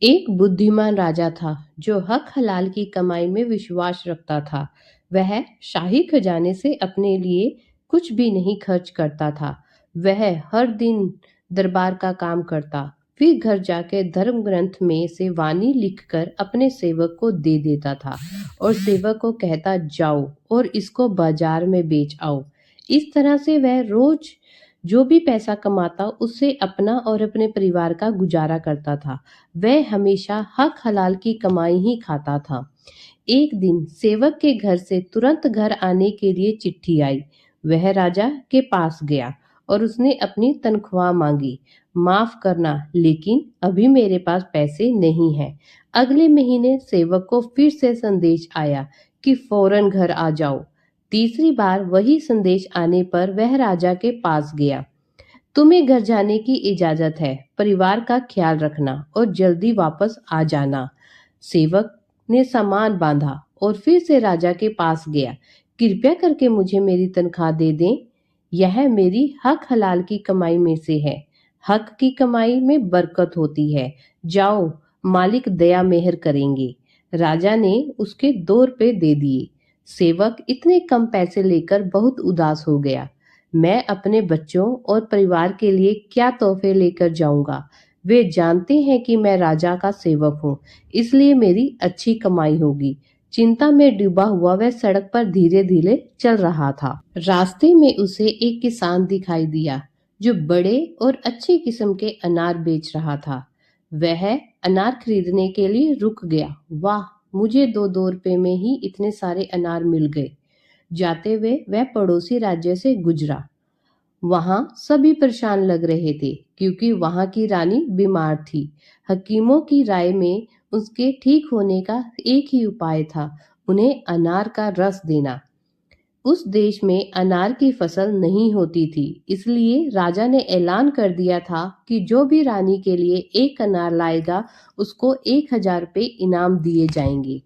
एक बुद्धिमान राजा था जो हक हलाल की कमाई में विश्वास रखता था। वह शाही खजाने से अपने लिए कुछ भी नहीं खर्च करता था। वह हर दिन दरबार का काम करता, फिर घर जाकर धर्म ग्रंथ में से वाणी लिखकर अपने सेवक को दे देता था और सेवक को कहता, जाओ और इसको बाजार में बेच आओ। इस तरह से वह रोज जो भी पैसा कमाता उससे अपना और अपने परिवार का गुजारा करता था। वह हमेशा हक हलाल की कमाई ही खाता था। एक दिन सेवक के घर से तुरंत घर आने के लिए चिट्ठी आई। वह राजा के पास गया और उसने अपनी तनख्वाह मांगी। माफ करना, लेकिन अभी मेरे पास पैसे नहीं हैं। अगले महीने सेवक को फिर से संदेश आया कि फौरन घर आ जाओ। तीसरी बार वही संदेश आने पर वह राजा के पास गया। तुम्हें घर जाने की इजाजत है, परिवार का ख्याल रखना और जल्दी वापस आ जाना। सेवक ने सामान बांधा और फिर से राजा के पास गया। कृपया करके मुझे मेरी तनख्वाह दे दें, यह मेरी हक हलाल की कमाई में से है। हक की कमाई में बरकत होती है। जाओ, मालिक दया मेहर करेंगे। राजा ने उसके 2 रुपए दे दिए। सेवक इतने कम पैसे लेकर बहुत उदास हो गया। मैं अपने बच्चों और परिवार के लिए क्या तोहफे लेकर जाऊंगा? वे जानते हैं कि मैं राजा का सेवक हूँ, इसलिए मेरी अच्छी कमाई होगी। चिंता में डूबा हुआ वह सड़क पर धीरे धीरे चल रहा था। रास्ते में उसे एक किसान दिखाई दिया जो बड़े और अच्छी किस्म के अनार बेच रहा था। वह अनार खरीदने के लिए रुक गया। वाह, मुझे दो दो रुपए में ही इतने सारे अनार मिल गए। जाते हुए वह पड़ोसी राज्य से गुजरा। वहां सभी परेशान लग रहे थे क्योंकि वहां की रानी बीमार थी। हकीमों की राय में उसके ठीक होने का एक ही उपाय था, उन्हें अनार का रस देना। उस देश में अनार की फसल नहीं होती थी, इसलिए राजा ने ऐलान कर दिया था कि जो भी रानी के लिए एक अनार लाएगा उसको 1,000 रुपये इनाम दिए जाएंगे।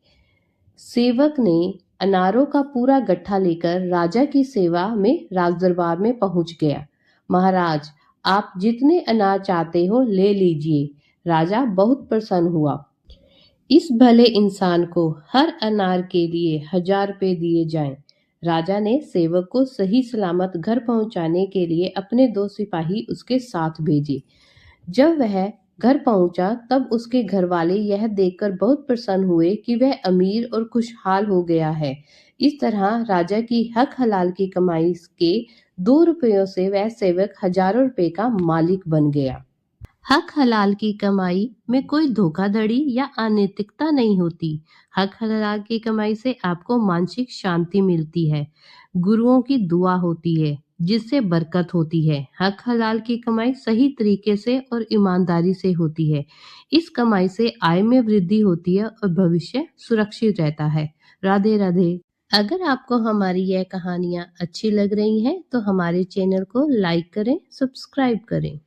सेवक ने अनारों का पूरा गट्ठा लेकर राजा की सेवा में राजदरबार में पहुंच गया। महाराज, आप जितने अनार चाहते हो ले लीजिए। राजा बहुत प्रसन्न हुआ। इस भले इंसान को हर अनार के लिए 1,000 रुपये दिए जाएं। राजा ने सेवक को सही सलामत घर पहुंचाने के लिए अपने 2 सिपाही उसके साथ भेजे। जब वह घर पहुंचा तब उसके घरवाले यह देखकर बहुत प्रसन्न हुए कि वह अमीर और खुशहाल हो गया है। इस तरह राजा की हक हलाल की कमाई के 2 रुपयों से वह सेवक हजारों रुपए का मालिक बन गया। हक हलाल की कमाई में कोई धोखाधड़ी या अनैतिकता नहीं होती। हक हलाल की कमाई से आपको मानसिक शांति मिलती है, गुरुओं की दुआ होती है जिससे बरकत होती है। हक हलाल की कमाई सही तरीके से और ईमानदारी से होती है। इस कमाई से आय में वृद्धि होती है और भविष्य सुरक्षित रहता है। राधे राधे। अगर आपको हमारी यह कहानियाँ अच्छी लग रही हैं तो हमारे चैनल को लाइक करें, सब्सक्राइब करें।